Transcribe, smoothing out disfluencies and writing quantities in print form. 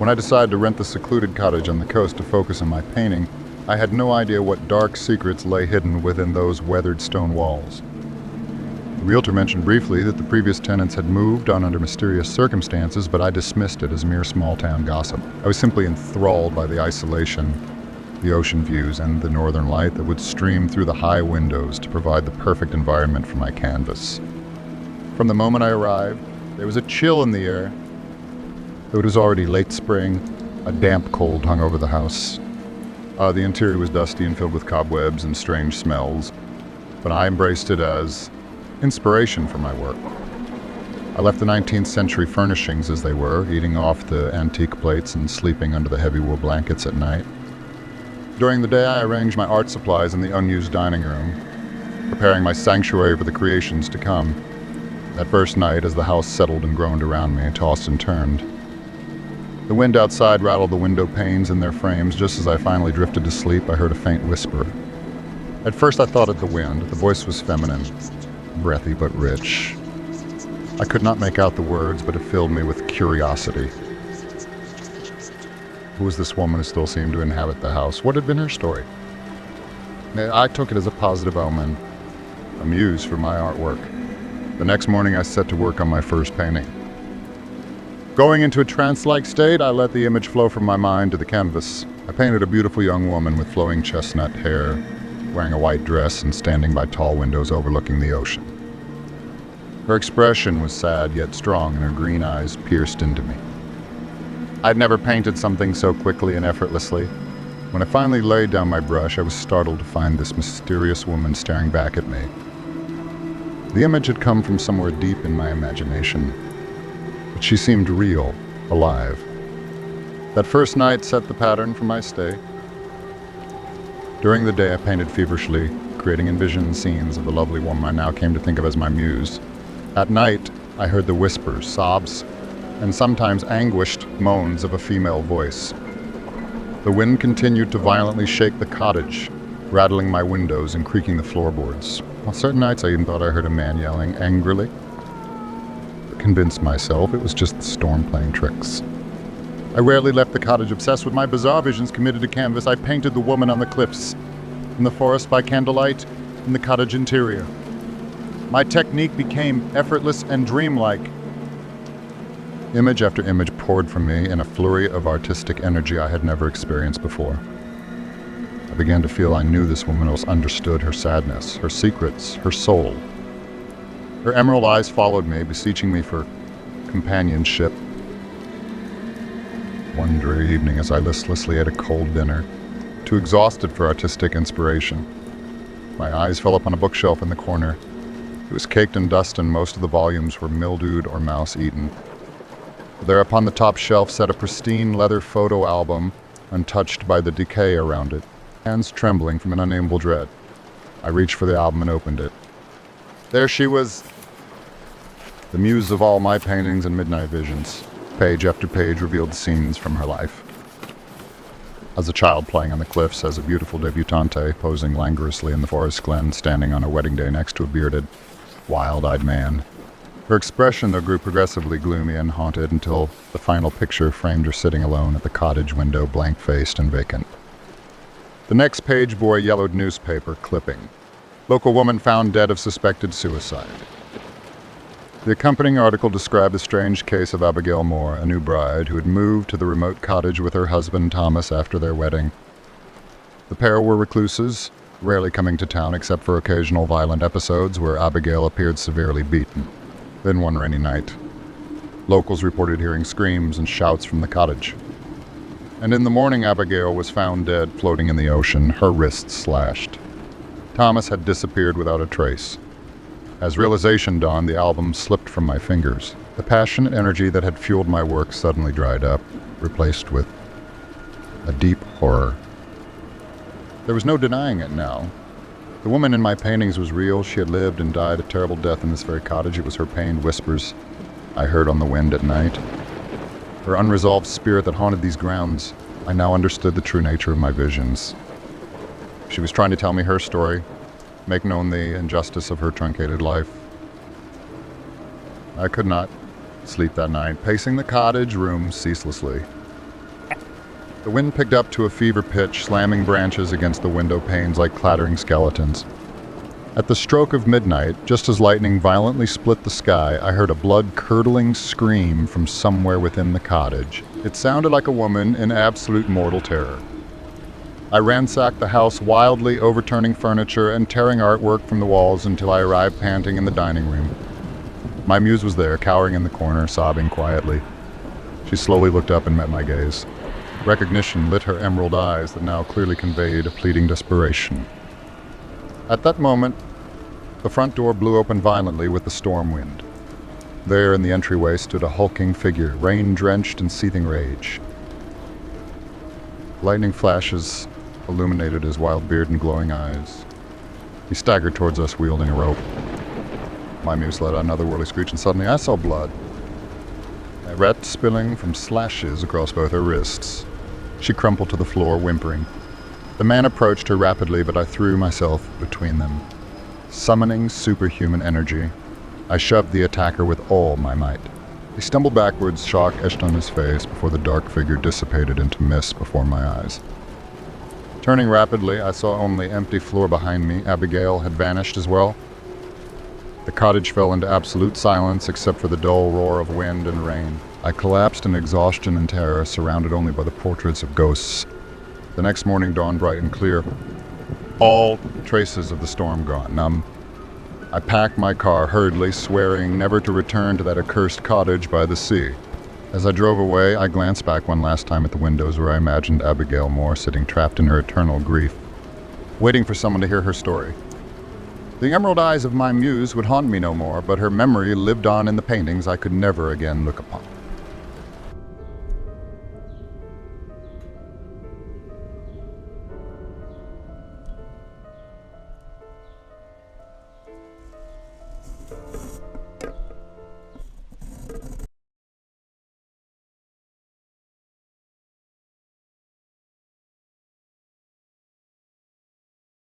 When I decided to rent the secluded cottage on the coast to focus on my painting, I had no idea what dark secrets lay hidden within those weathered stone walls. The realtor mentioned briefly that the previous tenants had moved on under mysterious circumstances, but I dismissed it as mere small-town gossip. I was simply enthralled by the isolation, the ocean views, and the northern light that would stream through the high windows to provide the perfect environment for my canvas. From the moment I arrived, there was a chill in the air. Though it was already late spring, a damp cold hung over the house. The interior was dusty and filled with cobwebs and strange smells, but I embraced it as inspiration for my work. I left the 19th century furnishings as they were, eating off the antique plates and sleeping under the heavy wool blankets at night. During the day, I arranged my art supplies in the unused dining room, preparing my sanctuary for the creations to come. That first night, as the house settled and groaned around me, tossed and turned, the wind outside rattled the window panes in their frames. Just as I finally drifted to sleep, I heard a faint whisper. At first I thought it the wind. The voice was feminine, breathy but rich. I could not make out the words, but it filled me with curiosity. Who was this woman who still seemed to inhabit the house? What had been her story? I took it as a positive omen, a muse for my artwork. The next morning I set to work on my first painting. Going into a trance-like state, I let the image flow from my mind to the canvas. I painted a beautiful young woman with flowing chestnut hair, wearing a white dress and standing by tall windows overlooking the ocean. Her expression was sad yet strong, and her green eyes pierced into me. I'd never painted something so quickly and effortlessly. When I finally laid down my brush, I was startled to find this mysterious woman staring back at me. The image had come from somewhere deep in my imagination, but she seemed real, alive. That first night set the pattern for my stay. During the day, I painted feverishly, creating envisioned scenes of the lovely woman I now came to think of as my muse. At night, I heard the whispers, sobs, and sometimes anguished moans of a female voice. The wind continued to violently shake the cottage, rattling my windows and creaking the floorboards. On certain nights, I even thought I heard a man yelling angrily. Convinced myself it was just the storm playing tricks. I rarely left the cottage. Obsessed with my bizarre visions committed to canvas, I painted the woman on the cliffs, in the forest by candlelight, in the cottage interior. My technique became effortless and dreamlike. Image after image poured from me in a flurry of artistic energy I had never experienced before. I began to feel I knew this woman understood her sadness, her secrets, her soul. Her emerald eyes followed me, beseeching me for companionship. One dreary evening, as I listlessly ate a cold dinner, too exhausted for artistic inspiration, my eyes fell upon a bookshelf in the corner. It was caked in dust, and most of the volumes were mildewed or mouse-eaten. There upon the top shelf sat a pristine leather photo album, untouched by the decay around it, hands trembling from an unnameable dread. I reached for the album and opened it. There she was, the muse of all my paintings and midnight visions. Page after page revealed scenes from her life. As a child playing on the cliffs, as a beautiful debutante posing languorously in the forest glen, standing on a wedding day next to a bearded, wild-eyed man. Her expression, though, grew progressively gloomy and haunted until the final picture framed her sitting alone at the cottage window, blank-faced and vacant. The next page bore a yellowed newspaper clipping. Local woman found dead of suspected suicide. The accompanying article described the strange case of Abigail Moore, a new bride who had moved to the remote cottage with her husband Thomas after their wedding. The pair were recluses, rarely coming to town except for occasional violent episodes where Abigail appeared severely beaten. Then one rainy night, locals reported hearing screams and shouts from the cottage. And in the morning, Abigail was found dead, floating in the ocean, her wrists slashed. Thomas had disappeared without a trace. As realization dawned, the album slipped from my fingers. The passionate energy that had fueled my work suddenly dried up, replaced with a deep horror. There was no denying it now. The woman in my paintings was real. She had lived and died a terrible death in this very cottage. It was her pained whispers I heard on the wind at night. Her unresolved spirit that haunted these grounds. I now understood the true nature of my visions. She was trying to tell me her story, make known the injustice of her truncated life. I could not sleep that night, pacing the cottage room ceaselessly. The wind picked up to a fever pitch, slamming branches against the window panes like clattering skeletons. At the stroke of midnight, just as lightning violently split the sky, I heard a blood-curdling scream from somewhere within the cottage. It sounded like a woman in absolute mortal terror. I ransacked the house wildly, overturning furniture and tearing artwork from the walls until I arrived panting in the dining room. My muse was there, cowering in the corner, sobbing quietly. She slowly looked up and met my gaze. Recognition lit her emerald eyes that now clearly conveyed a pleading desperation. At that moment, the front door blew open violently with the storm wind. There in the entryway stood a hulking figure, rain-drenched in seething rage. Lightning flashes illuminated his wild beard and glowing eyes. He staggered towards us, wielding a rope. My muse let out another whirly screech, and suddenly I saw blood. Red spilling from slashes across both her wrists. She crumpled to the floor, whimpering. The man approached her rapidly, but I threw myself between them. Summoning superhuman energy, I shoved the attacker with all my might. He stumbled backwards, shock etched on his face, before the dark figure dissipated into mist before my eyes. Turning rapidly, I saw only empty floor behind me. Abigail had vanished as well. The cottage fell into absolute silence except for the dull roar of wind and rain. I collapsed in exhaustion and terror, surrounded only by the portraits of ghosts. The next morning dawned bright and clear. All traces of the storm gone. I packed my car hurriedly, swearing never to return to that accursed cottage by the sea. As I drove away, I glanced back one last time at the windows where I imagined Abigail Moore sitting trapped in her eternal grief, waiting for someone to hear her story. The emerald eyes of my muse would haunt me no more, but her memory lived on in the paintings I could never again look upon.